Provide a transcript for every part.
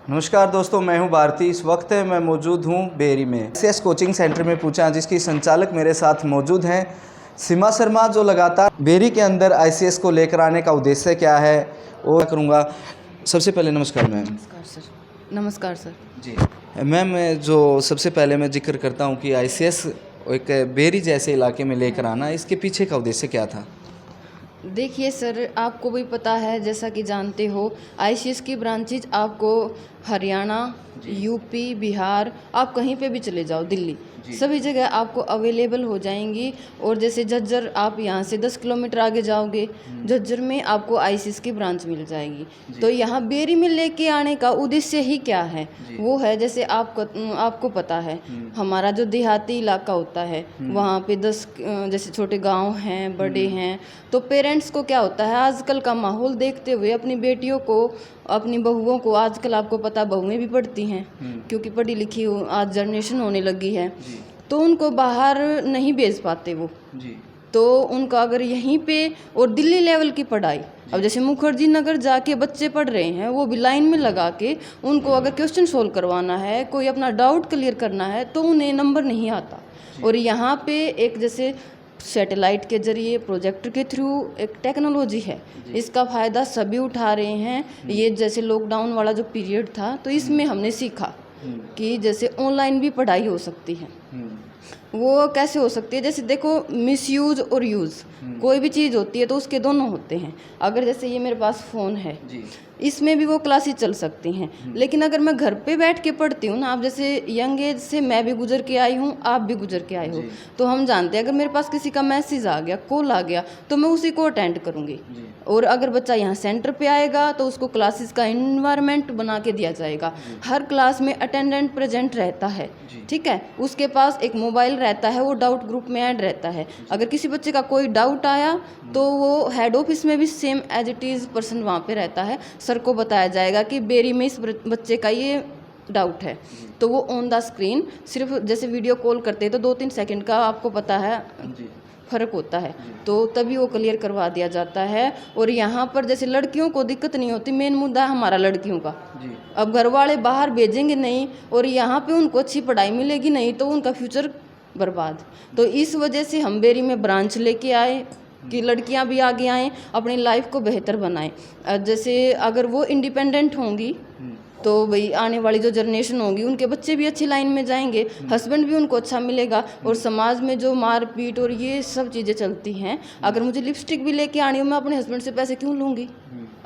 नमस्कार दोस्तों, मैं हूं भारती। इस वक्त मैं मौजूद हूं बेरी में आईसीएस कोचिंग सेंटर में पूछा, जिसकी संचालक मेरे साथ मौजूद हैं सीमा शर्मा, जो लगातार बेरी के अंदर आईसीएस को लेकर आने का उद्देश्य क्या है वो करूंगा। सबसे पहले नमस्कार मैम। नमस्कार सर। नमस्कार सर जी मैम, जो सबसे पहले मैं जिक्र करता हूं कि आईसीएस एक बेरी जैसे इलाके में लेकर आना, इसके पीछे का उद्देश्य क्या था? देखिए सर, आपको भी पता है, जैसा कि जानते हो, आईसीएस की ब्रांचेज आपको हरियाणा, यूपी, बिहार, आप कहीं पे भी चले जाओ, दिल्ली, सभी जगह आपको अवेलेबल हो जाएंगी। और जैसे झज्जर, आप यहाँ से 10 किलोमीटर आगे जाओगे, झज्जर में आपको आईसीएस की ब्रांच मिल जाएगी। तो यहाँ बेरी में लेके आने का उद्देश्य ही क्या है, वो है जैसे आपको पता है, हमारा जो देहाती इलाका होता है, वहाँ पे 10 जैसे छोटे गांव हैं, बड़े हैं, तो पेरेंट्स को क्या होता है, आजकल का माहौल देखते हुए अपनी बेटियों को, अपनी बहुओं को, आजकल आपको पता बहुएं भी पढ़ती हैं क्योंकि पढ़ी लिखी आज जनरेशन होने लगी है, तो उनको बाहर नहीं भेज पाते वो। तो उनका अगर यहीं पे, और दिल्ली लेवल की पढ़ाई, अब जैसे मुखर्जी नगर जाके बच्चे पढ़ रहे हैं, वो भी लाइन में लगा के, उनको अगर क्वेश्चन सोल्व करवाना है, कोई अपना डाउट क्लियर करना है, तो उन्हें नंबर नहीं आता। और यहाँ पे एक जैसे सैटेलाइट के जरिए, प्रोजेक्टर के थ्रू एक टेक्नोलॉजी है, इसका फ़ायदा सभी उठा रहे हैं। ये जैसे लॉकडाउन वाला जो पीरियड था, तो इसमें हमने सीखा कि जैसे ऑनलाइन भी पढ़ाई हो सकती है। वो कैसे हो सकती है, जैसे देखो, मिसयूज और यूज़, कोई भी चीज़ होती है तो उसके दोनों होते हैं। अगर जैसे ये मेरे पास फ़ोन है, इसमें भी वो क्लासेस चल सकती हैं, लेकिन अगर मैं घर पे बैठ के पढ़ती हूँ ना, आप जैसे यंग एज से मैं भी गुजर के आई हूँ, आप भी गुजर के आए हो, तो हम जानते हैं अगर मेरे पास किसी का मैसेज आ गया, कॉल आ गया, तो मैं उसी को अटेंड करूँगी। और अगर बच्चा यहाँ सेंटर पे आएगा तो उसको क्लासेस का इन्वायरमेंट बना के दिया जाएगा। हर क्लास में अटेंडेंट प्रेजेंट रहता है, ठीक है, उसके पास एक मोबाइल रहता है, वो डाउट ग्रुप में ऐड रहता है। अगर किसी बच्चे का कोई डाउट आया तो वो हेड ऑफिस में भी same as it is person वहाँ पे रहता है, सर को बताया जाएगा कि बेरी में इस बच्चे का ये डाउट है, तो वो ऑन द स्क्रीन, सिर्फ जैसे वीडियो कॉल करते हैं तो 2-3 सेकंड का आपको पता है फ़र्क होता है, तो तभी वो क्लियर करवा दिया जाता है। और यहाँ पर जैसे लड़कियों को दिक्कत नहीं होती, मेन मुद्दा है हमारा लड़कियों का। अब घर वाले बाहर भेजेंगे नहीं और यहाँ पे उनको अच्छी पढ़ाई मिलेगी नहीं, तो उनका फ्यूचर बर्बाद। तो इस वजह से हम बेरी में ब्रांच लेके आए कि लड़कियां भी आगे आएँ, अपनी लाइफ को बेहतर बनाएं। जैसे अगर वो इंडिपेंडेंट होंगी तो भाई आने वाली जो जनरेशन होगी, उनके बच्चे भी अच्छी लाइन में जाएंगे, हस्बैंड भी उनको अच्छा मिलेगा। और समाज में जो मारपीट और ये सब चीज़ें चलती हैं, अगर मुझे लिपस्टिक भी लेके आनी हो, मैं अपने हस्बैंड से पैसे क्यों लूँगी?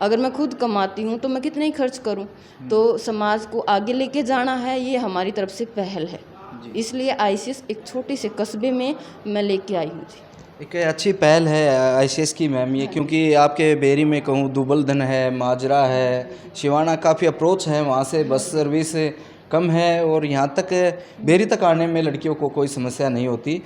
अगर मैं खुद कमाती हूँ तो मैं कितने ही खर्च करूँ। तो समाज को आगे लेके जाना है, ये हमारी तरफ से पहल है, इसलिए आईसीएस एक छोटे से कस्बे में मैं लेके आई हूँ। एक अच्छी पहल है आईसीएस की मैम ये, क्योंकि आपके बेरी में कहूँ दुबलधन है, माजरा है, शिवाना, काफ़ी अप्रोच है, वहाँ से बस सर्विस कम है और यहाँ तक बेरी तक आने में लड़कियों को कोई समस्या नहीं होती।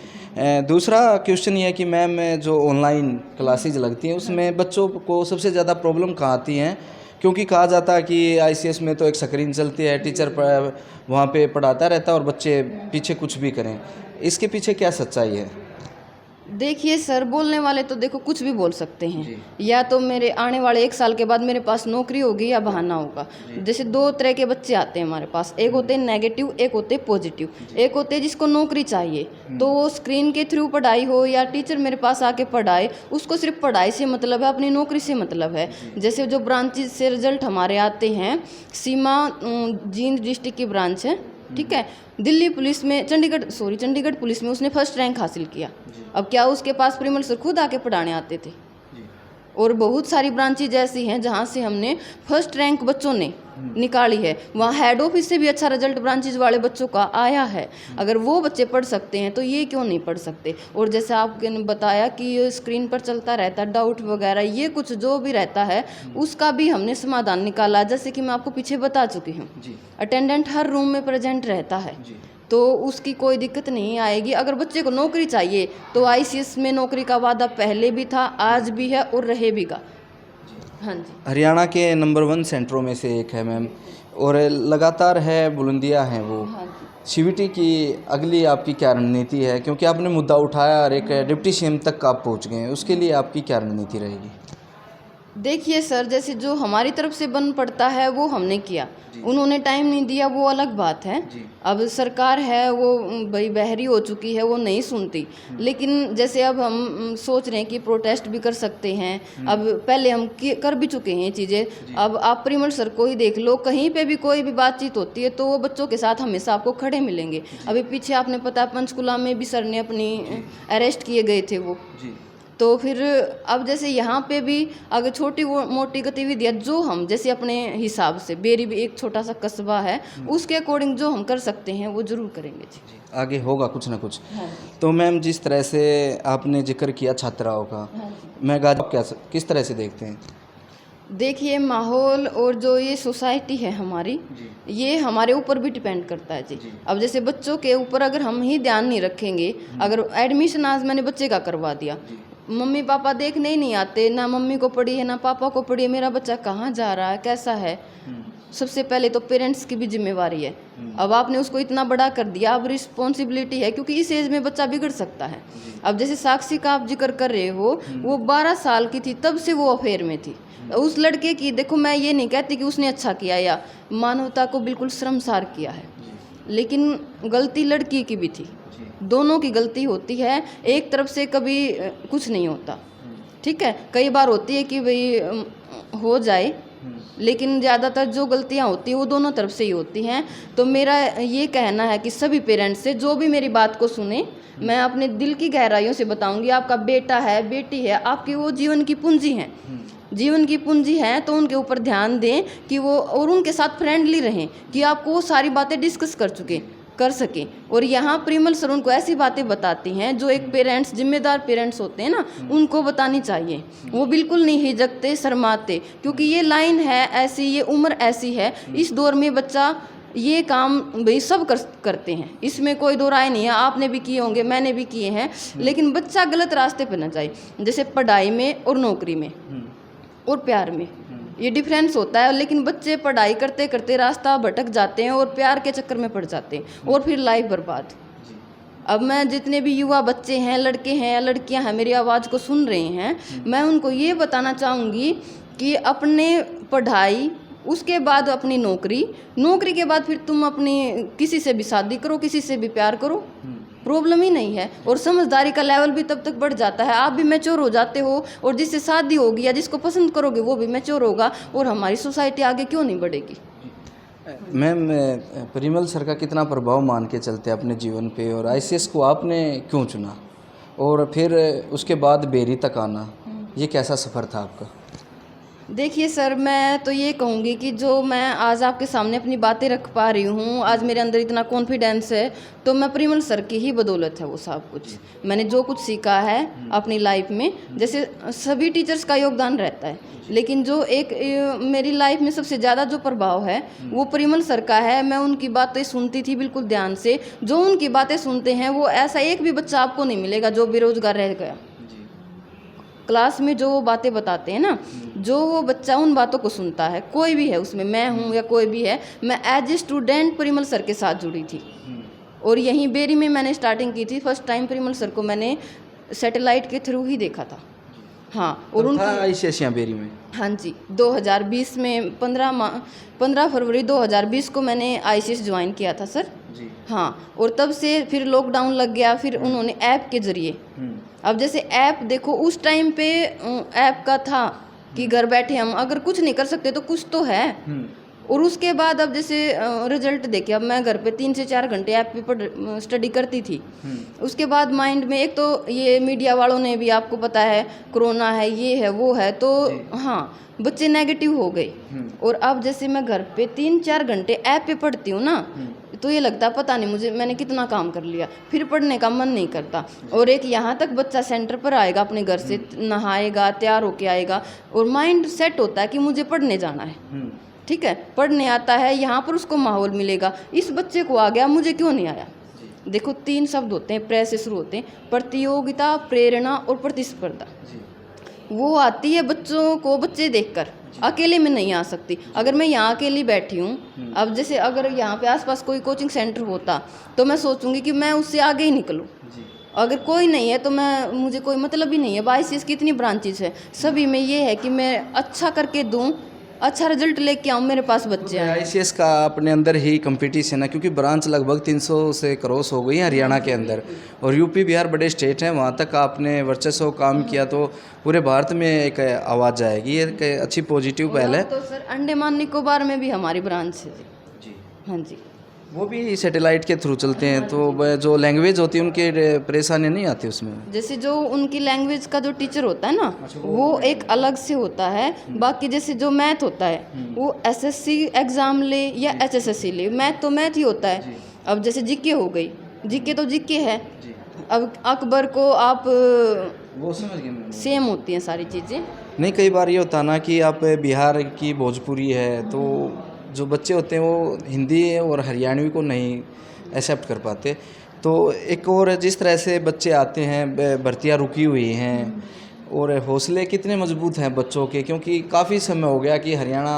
दूसरा क्वेश्चन ये है कि मैम, जो ऑनलाइन क्लासेज लगती हैं उसमें बच्चों को सबसे ज़्यादा प्रॉब्लम कहाँ आती हैं? क्योंकि कहा जाता है कि आईसीएस में तो एक स्क्रीन चलती है, टीचर वहाँ पे पढ़ाता रहता है और बच्चे पीछे कुछ भी करें, इसके पीछे क्या सच्चाई है? देखिए सर, बोलने वाले तो देखो कुछ भी बोल सकते हैं, या तो मेरे आने वाले 1 साल के बाद मेरे पास नौकरी होगी या बहाना होगा। जैसे 2 तरह के बच्चे आते हैं हमारे पास, एक होते हैं नेगेटिव, एक होते हैं पॉजिटिव। एक होते हैं जिसको नौकरी चाहिए, तो वो स्क्रीन के थ्रू पढ़ाई हो या टीचर मेरे पास आके पढ़ाए, उसको सिर्फ पढ़ाई से मतलब है, अपनी नौकरी से मतलब है। जैसे जो ब्रांचेज से रिजल्ट हमारे आते हैं, सीमा जींद डिस्ट्रिक्ट की ब्रांच है, ठीक है, दिल्ली पुलिस में, चंडीगढ़ पुलिस में उसने फर्स्ट रैंक हासिल किया। अब क्या उसके पास प्रिमल सर खुद आके पढ़ाने आते थे? और बहुत सारी ब्रांचेज ऐसी हैं जहाँ से हमने फर्स्ट रैंक बच्चों ने निकाली है, वहाँ हेड ऑफिस से भी अच्छा रिजल्ट ब्रांचेज वाले बच्चों का आया है। अगर वो बच्चे पढ़ सकते हैं तो ये क्यों नहीं पढ़ सकते? और जैसे आपने बताया कि ये स्क्रीन पर चलता रहता है डाउट वगैरह, ये कुछ जो भी रहता है उसका भी हमने समाधान निकाला। जैसे कि मैं आपको पीछे बता चुकी हूँ, अटेंडेंट हर रूम में प्रेजेंट रहता है, तो उसकी कोई दिक्कत नहीं आएगी। अगर बच्चे को नौकरी चाहिए तो आईसीएस में नौकरी का वादा पहले भी था, आज भी है और रहेगा। हाँ जी, हरियाणा के नंबर 1 सेंटरों में से एक है मैम, और लगातार है, बुलंदियाँ हैं वो। हाँ जी। सीवीटी की अगली आपकी क्या रणनीति है? क्योंकि आपने मुद्दा उठाया और एक डिप्टी सीएम तक आप पहुंच गए हैं, उसके लिए आपकी क्या रणनीति रहेगी? देखिए सर, जैसे जो हमारी तरफ से बन पड़ता है वो हमने किया, उन्होंने टाइम नहीं दिया वो अलग बात है। अब सरकार है वो भाई बहरी हो चुकी है, वो नहीं सुनती। लेकिन जैसे अब हम सोच रहे हैं कि प्रोटेस्ट भी कर सकते हैं। अब पहले हम कर भी चुके हैं ये चीज़ें। अब आप परिमल सर को ही देख लो, कहीं पे भी कोई भी बातचीत होती है तो वो बच्चों के साथ हमेशा आपको खड़े मिलेंगे। अभी पीछे आपने पता पंचकुला में भी सर ने अपनी अरेस्ट किए गए थे वो। तो फिर अब जैसे यहाँ पे भी अगर छोटी मोटी गतिविधियाँ जो हम जैसे अपने हिसाब से, बेरी भी एक छोटा सा कस्बा है, उसके अकॉर्डिंग जो हम कर सकते हैं वो ज़रूर करेंगे जी। आगे होगा कुछ ना कुछ। तो मैम जिस तरह से आपने जिक्र किया छात्राओं का, मैं क्या किस तरह से देखते हैं? देखिए माहौल और जो ये सोसाइटी है हमारी, ये हमारे ऊपर भी डिपेंड करता है जी। अब जैसे बच्चों के ऊपर अगर हम ही ध्यान नहीं रखेंगे, अगर एडमिशन आज मैंने बच्चे का करवा दिया, मम्मी पापा देखने ही नहीं आते, ना मम्मी को पड़ी है ना पापा को पड़ी है, मेरा बच्चा कहाँ जा रहा है, कैसा है, सबसे पहले तो पेरेंट्स की भी जिम्मेवारी है। अब आपने उसको इतना बड़ा कर दिया, अब रिस्पॉन्सिबिलिटी है, क्योंकि इस एज में बच्चा बिगड़ सकता है। अब जैसे साक्षी का आप जिक्र कर रहे हो, वो 12 साल की थी तब से वो अफेयर में थी। उस लड़के की देखो, मैं ये नहीं कहती कि उसने अच्छा किया या मानवता को बिल्कुल शर्मसार किया है, लेकिन गलती लड़की की भी थी, दोनों की गलती होती है, एक तरफ से कभी कुछ नहीं होता। ठीक है, कई बार होती है कि भाई हो जाए, लेकिन ज़्यादातर जो गलतियां होती हैं वो दोनों तरफ से ही होती हैं। तो मेरा ये कहना है कि सभी पेरेंट्स से, जो भी मेरी बात को सुने, मैं अपने दिल की गहराइयों से बताऊंगी, आपका बेटा है बेटी है, आपकी वो जीवन की पूंजी है, जीवन की पूंजी है, तो उनके ऊपर ध्यान दें कि वो, और उनके साथ फ्रेंडली रहें कि आपको वो सारी बातें डिस्कस कर सकें। और यहाँ परिमल सर उनको ऐसी बातें बताती हैं जो एक पेरेंट्स, जिम्मेदार पेरेंट्स होते हैं ना, उनको बतानी चाहिए। वो बिल्कुल नहीं हिचकते, शर्माते, क्योंकि ये लाइन है ऐसी, ये उम्र ऐसी है, इस दौर में बच्चा ये काम भाई सब करते हैं, इसमें कोई दो राय नहीं है। आपने भी किए होंगे, मैंने भी किए हैं, लेकिन बच्चा गलत रास्ते पर ना जाए। जैसे पढ़ाई में और नौकरी में और प्यार में ये डिफरेंस होता है, लेकिन बच्चे पढ़ाई करते करते रास्ता भटक जाते हैं और प्यार के चक्कर में पड़ जाते हैं और फिर लाइफ बर्बाद। अब मैं जितने भी युवा बच्चे हैं, लड़के हैं या लड़कियां हैं, मेरी आवाज़ को सुन रहे हैं, मैं उनको ये बताना चाहूँगी कि अपने पढ़ाई, उसके बाद अपनी नौकरी के बाद फिर तुम अपनी किसी से भी शादी करो, किसी से भी प्यार करो, प्रॉब्लम ही नहीं है। और समझदारी का लेवल भी तब तक बढ़ जाता है, आप भी मैच्योर हो जाते हो, और जिससे शादी होगी या जिसको पसंद करोगे वो भी मैच्योर होगा, और हमारी सोसाइटी आगे क्यों नहीं बढ़ेगी। मैम परिमल सर का कितना प्रभाव मान के चलते हैं अपने जीवन पे, और आईसीएस को आपने क्यों चुना, और फिर उसके बाद बेरी तक आना, ये कैसा सफ़र था आपका? देखिए सर, मैं तो ये कहूँगी कि जो मैं आज आपके सामने अपनी बातें रख पा रही हूँ, आज मेरे अंदर इतना कॉन्फिडेंस है, तो मैं परिमल सर की ही बदौलत है वो सब कुछ। मैंने जो कुछ सीखा है अपनी लाइफ में, जैसे सभी टीचर्स का योगदान रहता है, लेकिन जो एक मेरी लाइफ में सबसे ज़्यादा जो प्रभाव है वो परिमल सर का है। मैं उनकी बातें सुनती थी बिल्कुल ध्यान से, जो उनकी बातें सुनते हैं वो ऐसा एक भी बच्चा आपको नहीं मिलेगा जो बेरोजगार रह गया। क्लास में जो वो बातें बताते हैं ना, जो वो बच्चा उन बातों को सुनता है, कोई भी है उसमें, मैं हूँ या कोई भी है, मैं as a student Parimal sir के साथ जुड़ी थी। और यहीं बेरी में मैंने स्टार्टिंग की थी। फर्स्ट टाइम परिमल सर को मैंने सैटेलाइट के थ्रू ही देखा था। हाँ, और उनका बेरी में, हाँ जी, 2020 में 15 फरवरी 2020 को मैंने आईसीएस ज्वाइन किया था सर जी। हाँ, और तब से फिर लॉकडाउन लग गया, फिर उन्होंने ऐप के ज़रिए, अब जैसे ऐप देखो, उस टाइम पे ऐप का था कि घर बैठे हम अगर कुछ नहीं कर सकते तो कुछ तो है। और उसके बाद अब जैसे रिजल्ट देखे, अब मैं घर पे 3 से 4 घंटे ऐप पे स्टडी करती थी। उसके बाद माइंड में एक तो ये मीडिया वालों ने भी, आपको पता है कोरोना है, ये है वो है, तो हाँ बच्चे नेगेटिव हो गए। और अब जैसे मैं घर पे 3-4 घंटे ऐप पे पढ़ती हूँ ना, तो ये लगता पता नहीं मैंने कितना काम कर लिया, फिर पढ़ने का मन नहीं करता। और एक यहाँ तक बच्चा सेंटर पर आएगा, अपने घर से नहाएगा, तैयार होके आएगा, और माइंड सेट होता है कि मुझे पढ़ने जाना है। ठीक है, पढ़ने आता है, यहाँ पर उसको माहौल मिलेगा। इस बच्चे को आ गया, मुझे क्यों नहीं आया। देखो 3 शब्द होते हैं, प्रे से शुरू होते हैं, प्रतियोगिता, प्रेरणा और प्रतिस्पर्धा। वो आती है बच्चों को, बच्चे देखकर, अकेले में नहीं आ सकती। अगर मैं यहाँ अकेली बैठी हूँ, अब जैसे अगर यहाँ पे आसपास कोई कोचिंग सेंटर होता तो मैं सोचूंगी कि मैं उससे आगे ही निकलूँ। अगर कोई नहीं है तो मैं मुझे कोई मतलब ही नहीं है। अब ICS की इतनी ब्रांचेस है, सभी में ये है कि मैं अच्छा करके दूं, अच्छा रिजल्ट लेके आऊं, मेरे पास बच्चे आए। ICS का अपने अंदर ही कंपटीशन है, क्योंकि ब्रांच लगभग 300 से क्रॉस हो गई है हरियाणा के अंदर, और यूपी बिहार बड़े स्टेट हैं, वहाँ तक आपने वर्चस्व काम किया तो पूरे भारत में एक आवाज़ जाएगी। ये एक अच्छी पॉजिटिव पहल है। अब तो सर अंडमान निकोबार में भी हमारी ब्रांच है जी। हाँ जी, वो भी सैटेलाइट के थ्रू चलते हैं, तो जो लैंग्वेज होती है उनकी परेशानी नहीं आती उसमें। जैसे जो उनकी लैंग्वेज का जो टीचर होता है ना, वो एक अलग से होता है। बाकी जैसे जो मैथ होता है वो SSC एग्ज़ाम ले या HSSC ले, मैथ तो मैथ ही होता है। अब जैसे जीके हो गई, जीके तो जीके है। अब अकबर को आप वो समझ गए मैं। सेम होती हैं सारी चीज़ें। नहीं, कई बार ये होता ना कि आप बिहार की भोजपुरी है, तो जो बच्चे होते हैं वो हिंदी और हरियाणवी को नहीं एक्सेप्ट कर पाते। तो एक और जिस तरह से बच्चे आते हैं, भर्तियाँ रुकी हुई हैं, और हौसले कितने मजबूत हैं बच्चों के, क्योंकि काफ़ी समय हो गया कि हरियाणा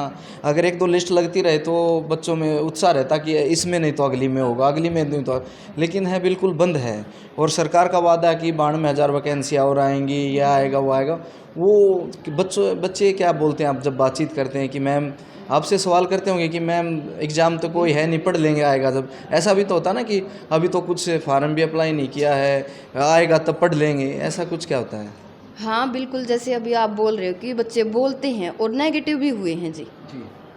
अगर एक दो लिस्ट लगती रहे तो बच्चों में उत्साह रहता कि इसमें नहीं तो अगली में होगा, अगली में नहीं तो, लेकिन है बिल्कुल बंद है। और सरकार का वादा है कि 92,000 वैकेंसियाँ और आएंगी, यह आएगा वो आएगा। वो बच्चे क्या बोलते हैं, आप जब बातचीत करते हैं कि मैम, आपसे सवाल करते होंगे कि मैम एग्ज़ाम तो कोई है नहीं, पढ़ लेंगे आएगा जब, ऐसा भी तो होता ना कि अभी तो कुछ फार्म भी अप्लाई नहीं किया है, आएगा तब पढ़ लेंगे, ऐसा कुछ क्या होता है? हाँ बिल्कुल, जैसे अभी आप बोल रहे हो कि बच्चे बोलते हैं और नेगेटिव भी हुए हैं जी।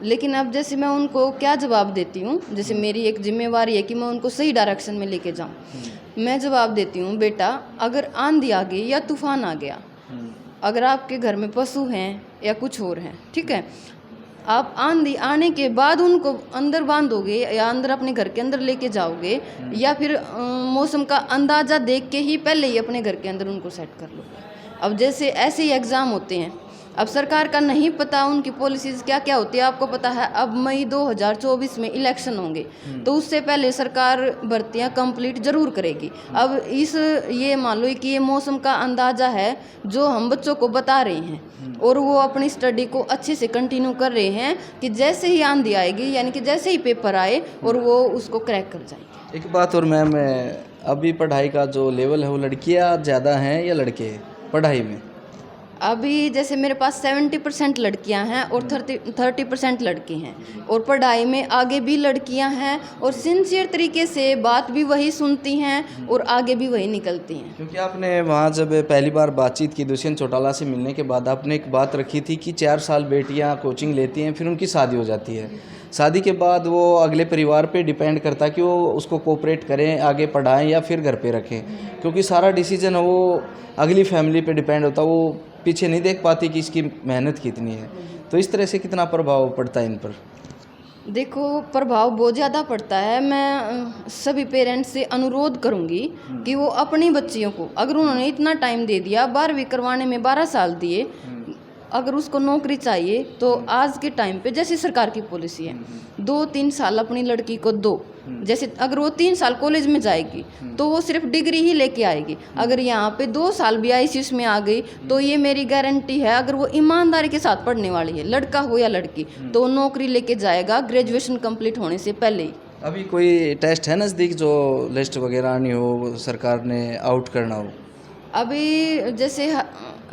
लेकिन अब जैसे मैं उनको क्या जवाब देती हूँ, जैसे मेरी एक जिम्मेवारी है कि मैं उनको सही डायरेक्शन में लेके जाऊँ। मैं जवाब देती हूँ, बेटा अगर आंधी आ गई या तूफान आ गया, अगर आपके घर में पशु हैं या कुछ और हैं, ठीक है, आप आंधी आने के बाद उनको अंदर बांधोगे या अंदर अपने घर के अंदर लेके जाओगे, या फिर मौसम का अंदाज़ा देख के ही पहले ही अपने घर के अंदर उनको सेट कर लो। अब जैसे ऐसे ही एग्ज़ाम होते हैं, अब सरकार का नहीं पता उनकी पॉलिसीज़ क्या क्या होती है। आपको पता है अब मई 2024 में इलेक्शन होंगे, तो उससे पहले सरकार भर्तियां कंप्लीट ज़रूर करेगी। अब ये मान लो कि ये मौसम का अंदाज़ा है जो हम बच्चों को बता रहे हैं, और वो अपनी स्टडी को अच्छे से कंटिन्यू कर रहे हैं कि जैसे ही आंधी आएगी, यानी कि जैसे ही पेपर आए, और वो उसको क्रैक कर जाएंगे। एक बात और मैम, अभी पढ़ाई का जो लेवल है वो लड़कियां ज़्यादा हैं या लड़के पढ़ाई में? अभी जैसे मेरे पास 70% लड़कियां हैं और 30% लड़के हैं, और पढ़ाई में आगे भी लड़कियां हैं, और सिंसियर तरीके से बात भी वही सुनती हैं और आगे भी वही निकलती हैं। क्योंकि आपने वहाँ जब पहली बार बातचीत की दुष्यंत चौटाला से मिलने के बाद, आपने एक बात रखी थी कि 4 साल बेटियाँ कोचिंग लेती हैं, फिर उनकी शादी हो जाती है। शादी के बाद वो अगले परिवार पे डिपेंड करता है कि वो उसको कोऑपरेट करें, आगे पढ़ाएं या फिर घर पे रखें, क्योंकि सारा डिसीजन है वो अगली फैमिली पे डिपेंड होता है। वो पीछे नहीं देख पाती कि इसकी मेहनत कितनी है। तो इस तरह से कितना प्रभाव पड़ता है इन पर? देखो, प्रभाव बहुत ज़्यादा पड़ता है। मैं सभी पेरेंट्स से अनुरोध करूंगी कि वो अपनी बच्चियों को, अगर उन्होंने इतना टाइम दे दिया, 12वीं करवाने में 12 साल दिए, अगर उसको नौकरी चाहिए तो आज के टाइम पे जैसी सरकार की पॉलिसी है, 2-3 साल अपनी लड़की को दो। जैसे अगर वो 3 साल कॉलेज में जाएगी तो वो सिर्फ डिग्री ही लेके आएगी। अगर यहाँ पे 2 साल भी ICS में आ गई तो ये मेरी गारंटी है, अगर वो ईमानदारी के साथ पढ़ने वाली है, लड़का हो या लड़की, तो नौकरी लेके जाएगा ग्रेजुएशन कंप्लीट होने से पहले ही। अभी कोई टेस्ट है नज़दीक जो लिस्ट वगैरह आनी हो, सरकार ने आउट करना हो? अभी जैसे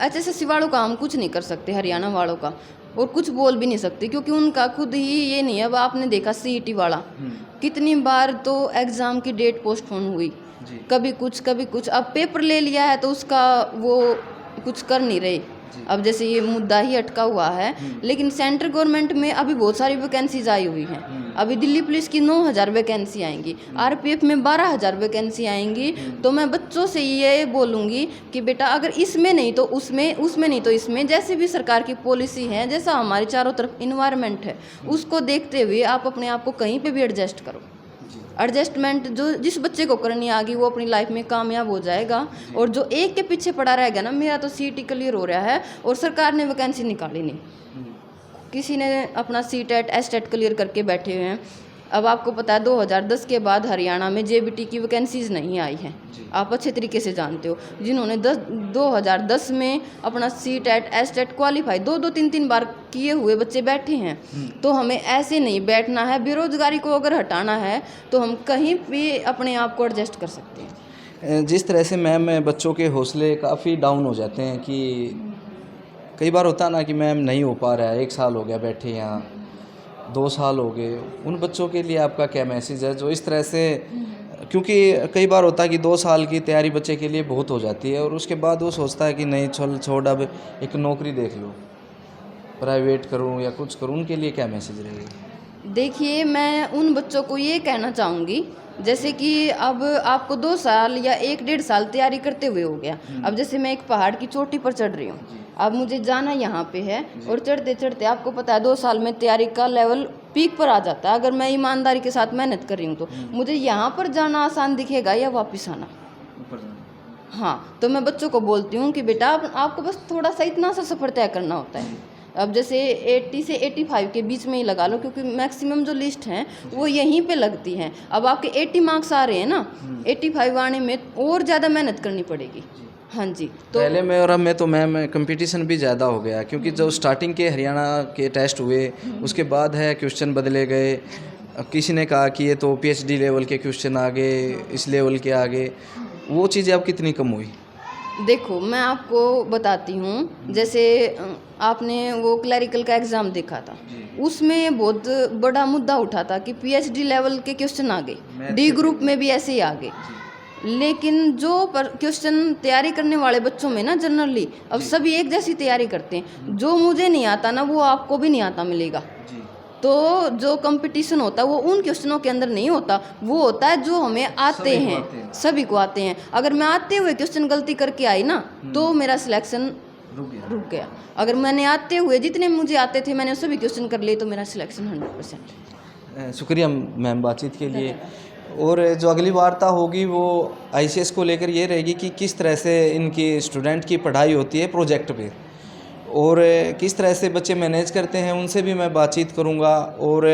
HSSC वालों का हम कुछ नहीं कर सकते, हरियाणा वालों का, और कुछ बोल भी नहीं सकते, क्योंकि उनका खुद ही ये नहीं है। अब आपने देखा CET वाला कितनी बार तो एग्ज़ाम की डेट पोस्टपोन हुई, कभी कुछ। अब पेपर ले लिया है तो उसका वो कुछ कर नहीं रहे। अब जैसे ये मुद्दा ही अटका हुआ है, लेकिन सेंट्रल गवर्नमेंट में अभी बहुत सारी वैकेंसीज आई हुई हैं। अभी दिल्ली पुलिस की 9,000 वैकेंसी आएंगी, RPF में 12,000 वैकेंसी आएंगी। तो मैं बच्चों से ये बोलूँगी कि बेटा अगर इसमें नहीं तो उसमें नहीं तो इसमें, जैसे भी सरकार की पॉलिसी है, जैसा हमारे चारों तरफ इन्वायरमेंट है, उसको देखते हुए आप अपने आप को कहीं पर भी एडजस्ट करो। एडजस्टमेंट जो जिस बच्चे को करनी आ गई वो अपनी लाइफ में कामयाब हो जाएगा, और जो एक के पीछे पड़ा रहेगा ना, मेरा तो CET क्लियर हो रहा है और सरकार ने वैकेंसी निकाली नहीं, किसी ने अपना CTET STET क्लियर करके बैठे हुए हैं। अब आपको पता है 2010 के बाद हरियाणा में JBT की वैकेंसीज नहीं आई हैं, आप अच्छे तरीके से जानते हो। जिन्होंने 2010 में अपना CTET STET क्वालिफाई 2-3 बार किए हुए बच्चे बैठे हैं। तो हमें ऐसे नहीं बैठना है। बेरोजगारी को अगर हटाना है तो हम कहीं भी अपने आप को एडजस्ट कर सकते हैं। जिस तरह से मैम बच्चों के हौसले काफ़ी डाउन हो जाते हैं कि कई बार होता ना कि मैम नहीं हो पा रहा है, 1 साल हो गया बैठे यहाँ, 2 साल हो गए, उन बच्चों के लिए आपका क्या मैसेज है जो इस तरह से, क्योंकि कई बार होता है कि 2 साल की तैयारी बच्चे के लिए बहुत हो जाती है और उसके बाद वो सोचता है कि नहीं चल छोड़ अब एक नौकरी देख लो, प्राइवेट करूँ या कुछ करूँ, उनके लिए क्या मैसेज रहेगा? देखिए, मैं उन बच्चों को ये कहना चाहूँगी, जैसे कि अब आपको 2 साल या 1 डेढ़ साल तैयारी करते हुए हो गया। अब जैसे मैं एक पहाड़ की चोटी पर चढ़ रही हूँ, अब मुझे जाना यहाँ पे है और चढ़ते-चढ़ते आपको पता है 2 साल में तैयारी का लेवल पीक पर आ जाता है। अगर मैं ईमानदारी के साथ मेहनत कर रही हूँ तो मुझे यहाँ पर जाना आसान दिखेगा या वापस आना? हाँ, तो मैं बच्चों को बोलती हूँ कि बेटा आपको बस थोड़ा-सा इतना सा सफ़र तय करना होता है। अब जैसे 80 से 85 के बीच में ही लगा लो, क्योंकि मैक्सिमम जो लिस्ट हैं वो यहीं पे लगती हैं। अब आपके 80 मार्क्स आ रहे हैं ना, 85 आने में और ज़्यादा मेहनत करनी पड़ेगी। हाँ जी, तो पहले में और अब में तो मैम कंपटीशन भी ज़्यादा हो गया, क्योंकि जो स्टार्टिंग के हरियाणा के टेस्ट हुए उसके बाद है क्वेश्चन बदले गए। किसी ने कहा कि ये तो पीएचडी लेवल के क्वेश्चन आ गए, इस लेवल के आ गए, वो चीज़ें अब कितनी कम हुई? देखो, मैं आपको बताती हूँ, जैसे आपने वो क्लरिकल का एग्ज़ाम देखा था, उसमें बहुत बड़ा मुद्दा उठा था कि पीएचडी लेवल के क्वेश्चन आ गए, डी ग्रुप में भी ऐसे ही आ गए। लेकिन जो पर क्वेश्चन तैयारी करने वाले बच्चों में ना जनरली अब सभी एक जैसी तैयारी करते हैं, जो मुझे नहीं आता ना वो आपको भी नहीं आता मिलेगा। तो जो कंपटीशन होता है वो उन क्वेश्चनों के अंदर नहीं होता, वो होता है जो हमें आते हैं, सभी को आते हैं। अगर मैं आते हुए क्वेश्चन गलती करके आई ना तो मेरा सिलेक्शन रुक गया। अगर मैंने आते हुए जितने मुझे आते थे मैंने सभी क्वेश्चन कर लिए तो मेरा सिलेक्शन 100%। शुक्रिया मैम बातचीत के लिए। और जो अगली वार्ता होगी वो आईसीएस को लेकर ये रहेगी कि किस तरह से इनकी स्टूडेंट की पढ़ाई होती है प्रोजेक्ट पे, और किस तरह से बच्चे मैनेज करते हैं, उनसे भी मैं बातचीत करूंगा। और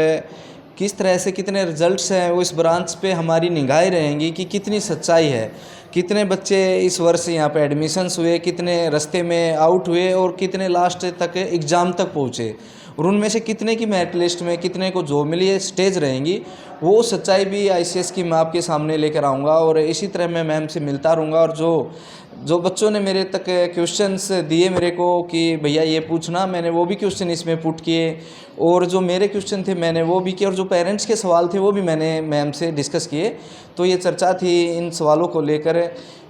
किस तरह से कितने रिजल्ट्स हैं वो इस ब्रांच पे हमारी निगाहें रहेंगी कि कितनी सच्चाई है, कितने बच्चे इस वर्ष यहाँ पे एडमिशन्स हुए, कितने रास्ते में आउट हुए और कितने लास्ट तक एग्ज़ाम तक पहुँचे, और उनमें से कितने की मेरिट लिस्ट में कितने को जॉब मिली है, स्टेज रहेंगी। वो सच्चाई भी आईसीएस की मैं आपके सामने लेकर आऊँगा और इसी तरह मैं मैम से मिलता रहूँगा। और जो बच्चों ने मेरे तक क्वेश्चंस दिए मेरे को कि भैया ये पूछना, मैंने वो भी क्वेश्चन इसमें पुट किए, और जो मेरे क्वेश्चन थे मैंने वो भी किए, और जो पेरेंट्स के सवाल थे वो भी मैंने मैम से डिस्कस किए। तो ये चर्चा थी इन सवालों को लेकर।